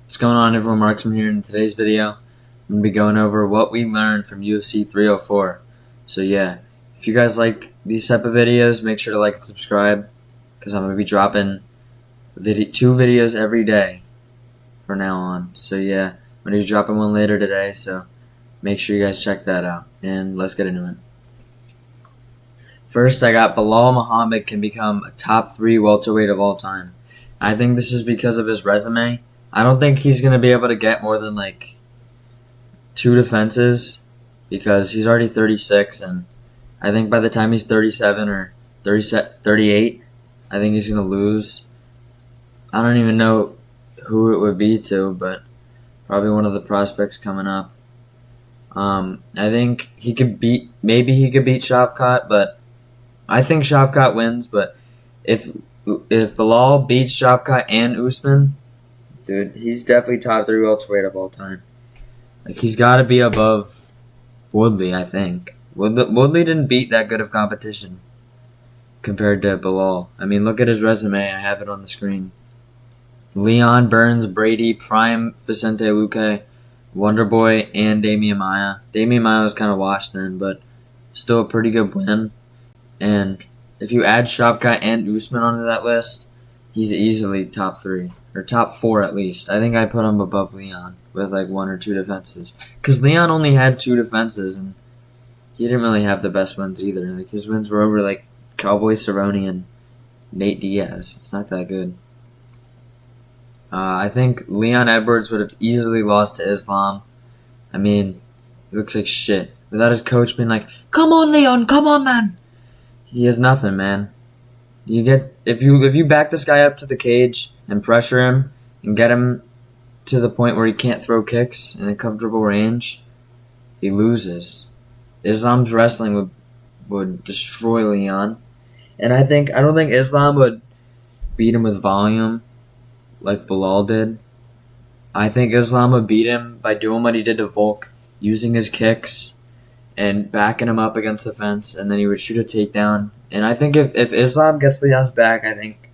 What's going on, everyone? Marksman here. In today's video, I'm going to be going over what we learned from UFC 304. So yeah, if you guys like these type of videos, make sure to like and subscribe, because I'm going to be dropping 2 videos every day from now on. So yeah, I'm going to be dropping one later today, so make sure you guys check that out. And let's get into it. First, I got Belal Muhammad can become a top 3 welterweight of all time. I think this is because of his resume. I don't think he's going to be able to get more than like 2 defenses because he's already 36, and I think by the time he's 37 or 38, I think he's going to lose. I don't even know who it would be to, but probably one of the prospects coming up. I think maybe he could beat Shavkat, but I think Shavkat wins. But if Belal beats Shavkat and Usman, dude, he's definitely top 3 welterweight of all time. Like, he's got to be above Woodley, I think. Woodley didn't beat that good of competition compared to Belal. I mean, look at his resume. I have it on the screen. Leon, Burns, Brady, Prime, Vicente Luque, Wonderboy, and Damian Maia. Damian Maia was kind of washed then, but still a pretty good win. And if you add Shavkat and Usman onto that list, he's easily top 3. Or top 4 at least. I think I put him above Leon with like 1 or 2 defenses. Because Leon only had 2 defenses, and he didn't really have the best wins either. Like, his wins were over like Cowboy Cerrone and Nate Diaz. It's not that good. I think Leon Edwards would have easily lost to Islam. I mean, he looks like shit. Without his coach being like, "Come on, Leon, come on, man." He has nothing, man. If you back this guy up to the cage and pressure him and get him to the point where he can't throw kicks in a comfortable range, he loses. Islam's wrestling would destroy Leon, and I don't think Islam would beat him with volume like Belal did. I think Islam would beat him by doing what he did to Volk, using his kicks and backing him up against the fence, and then he would shoot a takedown. And I think if Islam gets Leon's back, I think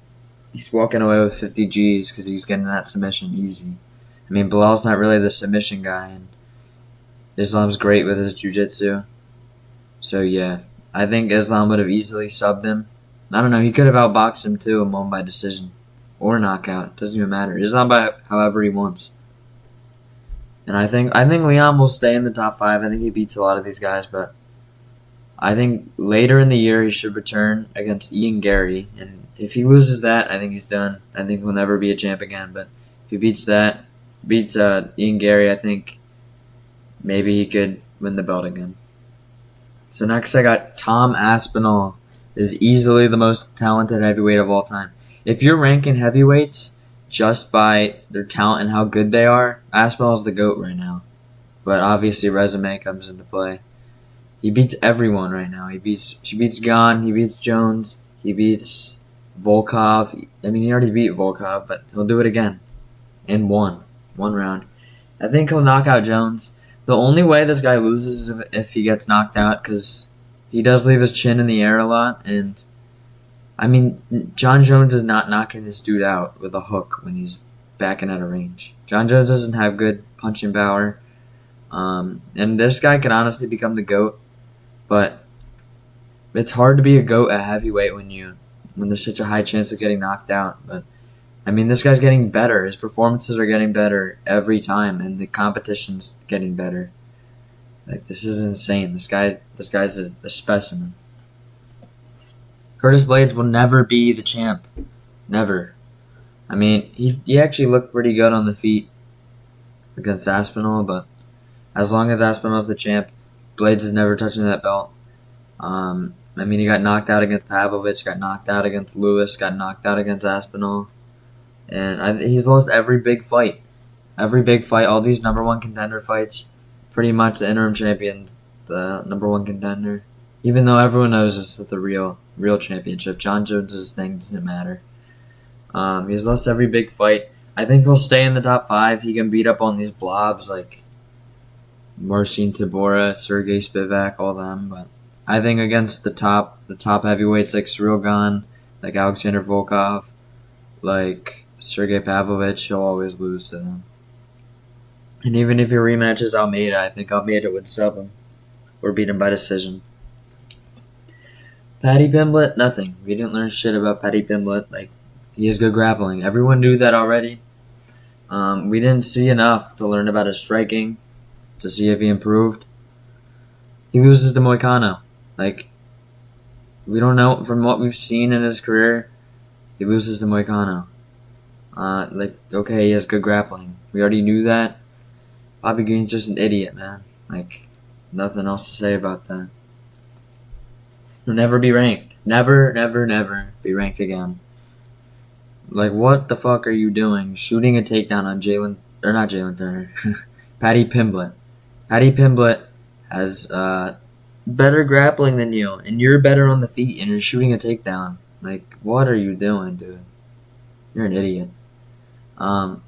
he's walking away with 50 G's because he's getting that submission easy. I mean, Bilal's not really the submission guy, and Islam's great with his jiu-jitsu. So yeah, I think Islam would have easily subbed him. I don't know, he could have outboxed him too and won by decision. Or knockout. Doesn't even matter. Islam by however he wants. And I think Leon will stay in the top 5. I think he beats a lot of these guys, but I think later in the year he should return against Ian Gary. And if he loses that, I think he's done. I think he'll never be a champ again. But if he beats Ian Gary, I think maybe he could win the belt again. So next I got Tom Aspinall. Is easily the most talented heavyweight of all time. If you're ranking heavyweights just by their talent and how good they are, Aspinall's the GOAT right now. But obviously resume comes into play. He beats everyone right now. He beats Gane, he beats Jones, he beats Volkov. I mean, he already beat Volkov, but he'll do it again. In one round. I think he'll knock out Jones. The only way this guy loses is if he gets knocked out, because he does leave his chin in the air a lot, and I mean, John Jones is not knocking this dude out with a hook when he's backing out of range. John Jones doesn't have good punching power. And this guy could honestly become the GOAT. But it's hard to be a GOAT at heavyweight when there's such a high chance of getting knocked out. But I mean, this guy's getting better. His performances are getting better every time, and the competition's getting better. Like, this is insane. This guy's a specimen. Curtis Blaydes will never be the champ. Never. I mean, he actually looked pretty good on the feet against Aspinall, but as long as Aspinall's the champ, Blaydes is never touching that belt. I mean, he got knocked out against Pavlovich, got knocked out against Lewis, got knocked out against Aspinall. And he's lost every big fight. Every big fight, all these number 1 contender fights, pretty much the interim champion, the number 1 contender. Even though everyone knows this is the real championship. John Jones' thing doesn't matter. He's lost every big fight. I think he'll stay in the top 5. He can beat up on these blobs like Marcin Tybura, Sergey Spivak, all them. But I think against the top heavyweights like Cyril Gane, like Alexander Volkov, like Sergey Pavlovich, he'll always lose to them. And even if he rematches Almeida, I think Almeida would sub him or beat him by decision. Paddy Pimblett, nothing. We didn't learn shit about Paddy Pimblett. Like, he has good grappling. Everyone knew that already. We didn't see enough to learn about his striking, to see if he improved. He loses to Moicano. Like, we don't know from what we've seen in his career. He loses to Moicano. Okay, he has good grappling. We already knew that. Bobby Green's just an idiot, man. Like, nothing else to say about that. He'll never be ranked. Never, never, never be ranked again. Like, what the fuck are you doing? Shooting a takedown on not Jalen Turner. Paddy Pimblett. Paddy Pimblett has better grappling than you, and you're better on the feet, and you're shooting a takedown. Like, what are you doing, dude? You're an idiot. The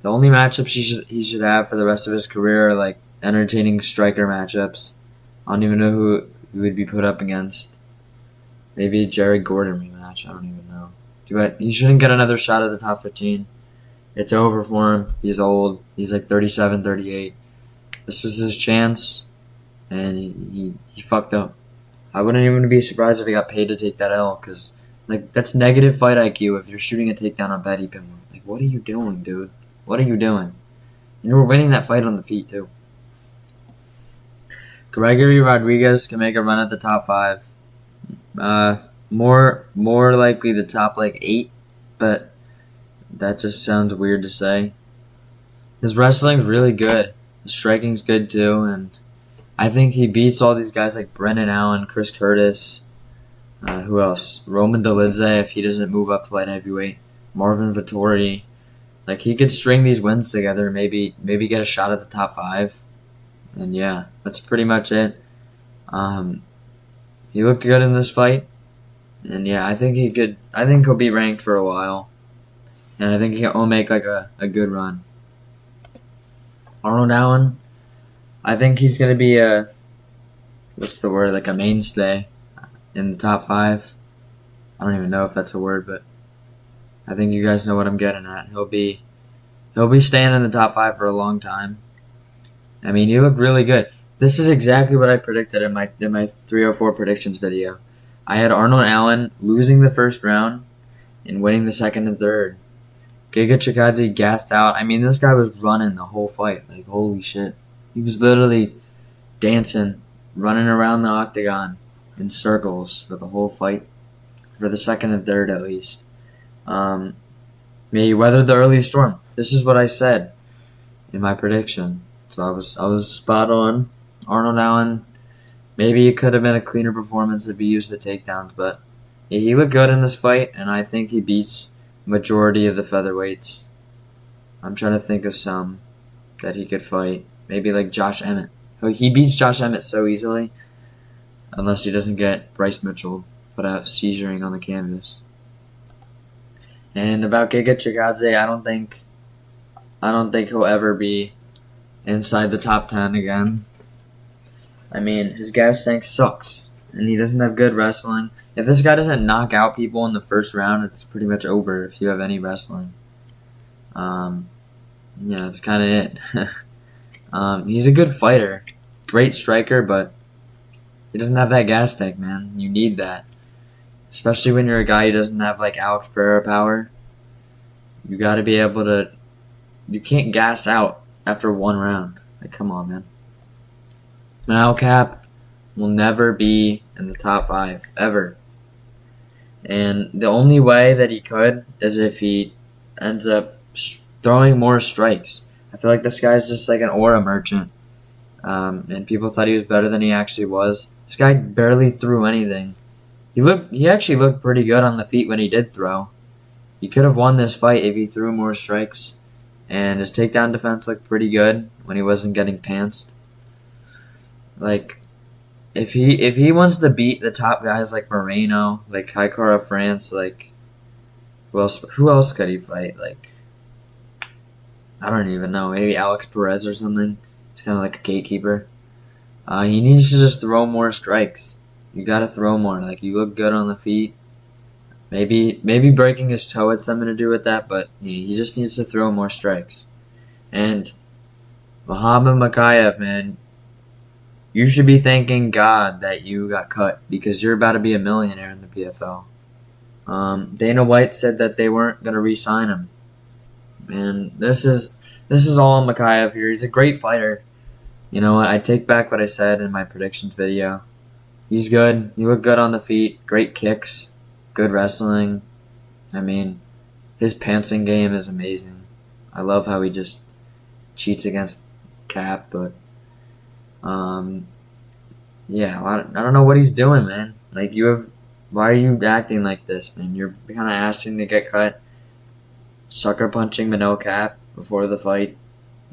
only matchups he should have for the rest of his career are like entertaining striker matchups. I don't even know who he would be put up against. Maybe a Jared Gordon rematch. I don't even know. But he shouldn't get another shot at the top 15. It's over for him. He's old. He's like 37, 38. This was his chance, and he fucked up. I wouldn't even be surprised if he got paid to take that L, because like that's negative fight IQ if you're shooting a takedown on Paddy Pimblett. Like, what are you doing, dude? What are you doing? And you were winning that fight on the feet too. Gregory Rodriguez can make a run at the top 5. More likely the top like 8, but that just sounds weird to say. His wrestling's really good. His striking's good too, and I think he beats all these guys like Brendan Allen, Chris Curtis, who else? Roman Dolidze if he doesn't move up to light heavyweight. Marvin Vettori. Like, he could string these wins together, maybe get a shot at the top 5. And yeah, that's pretty much it. He looked good in this fight. And yeah, I think he'll be ranked for a while. And I think he'll make like a good run. Arnold Allen, I think he's gonna be like a mainstay in the top 5. I don't even know if that's a word, but I think you guys know what I'm getting at. He'll be staying in the top 5 for a long time. I mean, he looked really good. This is exactly what I predicted in my 304 predictions video. I had Arnold Allen losing the first round and winning the second and third. Giga Chikadze gassed out. I mean, this guy was running the whole fight. Like, holy shit. He was literally dancing, running around the octagon in circles for the whole fight. For the second and third, at least. He weathered the early storm. This is what I said in my prediction. So I was spot on. Arnold Allen, maybe it could have been a cleaner performance if he used the takedowns, but yeah, he looked good in this fight, and I think he beats majority of the featherweights. I'm trying to think of some that he could fight. Maybe like Josh Emmett. He beats Josh Emmett so easily, unless he doesn't get Bryce Mitchell put out seizuring on the canvas. And about Giga Chikadze, I don't think he'll ever be inside the top 10 again. I mean, his gas tank sucks, and he doesn't have good wrestling. If this guy doesn't knock out people in the first round, it's pretty much over if you have any wrestling. Yeah, that's kind of it. He's a good fighter, great striker, but he doesn't have that gas tank, man. You need that, especially when you're a guy who doesn't have like Alex Pereira power. You got to be able to. You can't gas out after one round. Like, come on, man. Now Cap will never be in the top 5 ever. And the only way that he could is if he ends up throwing more strikes. I feel like this guy's just like an aura merchant. And people thought he was better than he actually was. This guy barely threw anything. He actually looked pretty good on the feet when he did throw. He could have won this fight if he threw more strikes. And his takedown defense looked pretty good when he wasn't getting pantsed. Like, if he wants to beat the top guys like Moreno, like Kaikara France, like who else could he fight? Like, I don't even know. Maybe Alex Perez or something. He's kind of like a gatekeeper. He needs to just throw more strikes. You gotta throw more. Like, you look good on the feet. Maybe breaking his toe had something to do with that, but he just needs to throw more strikes. And Muhammad Makayev, man, you should be thanking God that you got cut because you're about to be a millionaire in the PFL. Dana White said that they weren't gonna re-sign him. Man, this is all on Makayev here. He's a great fighter. You know what? I take back what I said in my predictions video. He's good. He looked good on the feet. Great kicks. Good wrestling. I mean, his pantsing game is amazing. I love how he just cheats against Cap, but yeah, I don't know what he's doing, man. Like why are you acting like this, man? You're kind of asking to get cut, sucker punching Manel Cap before the fight,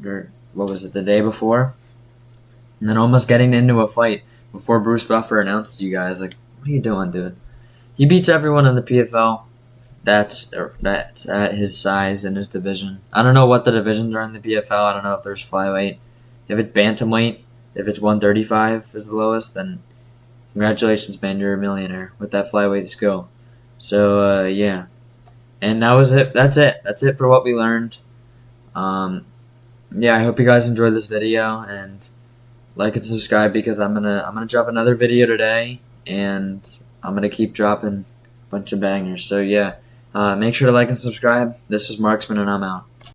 or what was it, the day before, and then almost getting into a fight before Bruce Buffer announced to you guys. Like, what are you doing, dude? He beats everyone in the PFL. That's at his size and his division. I don't know what the divisions are in the PFL. I don't know if there's flyweight. If it's bantamweight, if it's 135 is the lowest, then congratulations, man. You're a millionaire with that flyweight skill. So, yeah. And that was it. That's it. That's it for what we learned. Yeah, I hope you guys enjoyed this video, and like and subscribe because I'm gonna drop another video today, and I'm gonna keep dropping a bunch of bangers. So yeah, make sure to like and subscribe. This is Marksman, and I'm out.